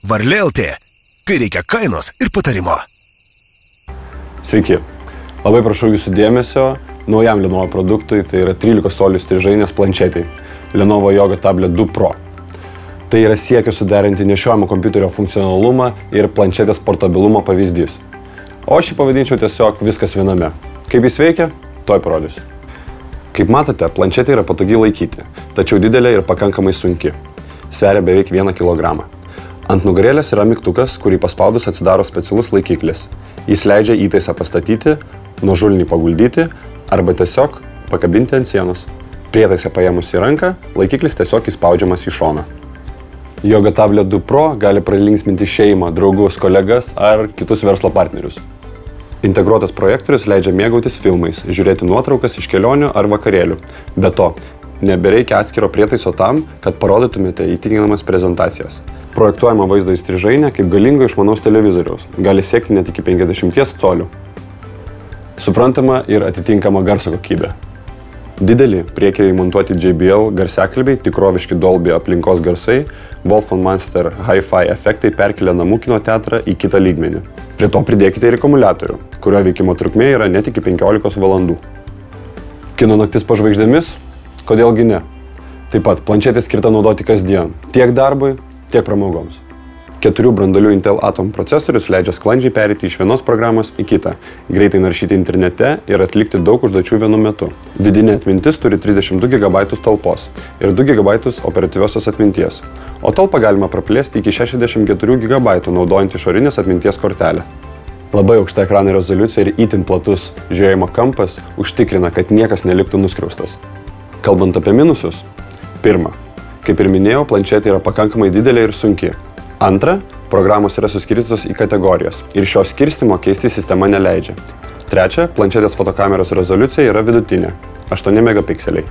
Varlė LT, kai reikia kainos ir patarimo. Sveiki. Labai prašau jūsų dėmesio naujam Lenovo produktui, tai yra 13 colių strižainės planšetei Lenovo Yoga Tablet 2 Pro. Tai yra siekio suderinti nešiojamo kompiuterio funkcionalumą ir planšetės portabilumo pavyzdys. O aš jį pavadinčiau tiesiog viskas viename. Kaip jis veikia, toj parodysiu. Kaip matote, planšetė yra patogiai laikyti, tačiau didelė ir pakankamai sunki. Sveria beveik 1 kg. Ant nugarėlės yra mygtukas, kurį paspaudus atsidaro specialus laikiklis. Jis leidžia įtaisą pastatyti, nuožulnį paguldyti arba tiesiog pakabinti ant sienos. Prietaisą paėmus į ranką, laikiklis tiesiog įspaudžiamas į šoną. Yoga Tablet 2 Pro gali pralinksminti šeimą, draugus, kolegas ar kitus verslo partnerius. Integruotas projektorius leidžia mėgautis filmais, žiūrėti nuotraukas iš kelionių ar vakarėlių. Be to, nebereikia atskiro prietaiso tam, kad parodytumėte įtikinamas prezentacijas. Projektuojama vaizdo į strižainę kaip galingo išmanaus televizoriaus, gali siekti net iki 50 colių. Suprantama ir atitinkama garso kokybė. Dideli priekyje įmontuoti JBL garsiakalbiai, tikroviški Dolby aplinkos garsai, Wolf & Monster Hi-Fi efektai perkelia namų kino teatrą į kitą lygmenį. Prie to pridėkite ir akumuliatorių, kurio veikimo trukmė yra net iki 15 valandų. Kino naktis po žvaigždėmis? Kodėlgi ne? Taip pat planšetė skirta naudoti kasdien, tiek darbui, tiek pramogoms. 4 branduolių Intel Atom procesorius leidžia sklandžiai pereiti iš vienos programos į kitą, greitai naršyti internete ir atlikti daug užduočių vienu metu. Vidinė atmintis turi 32 GB talpos ir 2 GB operatyviosios atminties, o talpą galima praplėsti iki 64 GB naudojant išorinės atminties kortelę. Labai aukšta ekrano rezoliucija ir itin platus žiūrėjimo kampas užtikrina, kad niekas neliktų nuskriaustas. Kalbant apie minusus. Pirma, kaip ir minėjau, planšetė yra pakankamai didelė ir sunki. Antra, programos yra suskirstytos į kategorijas ir šio skirstymo keisti sistema neleidžia. Trečia, planšetės fotokameros rezoliucija yra vidutinė – 8 megapikseliai.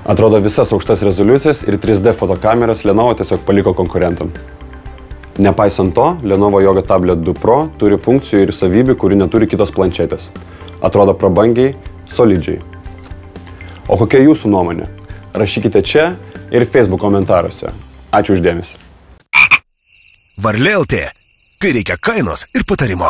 Atrodo, visas aukštas rezoliucijas ir 3D fotokameras Lenovo tiesiog paliko konkurentam. Nepaisant to, Lenovo Yoga Tablet 2 Pro turi funkcijų ir savybių, kurių neturi kitos planšetės. Atrodo prabangiai, solidžiai. O kokia jūsų nuomonė? Rašykite čia ir Facebook komentaruose. Ačiū už dėmesį. Varlė LT, kai reikia kainos ir patarimo.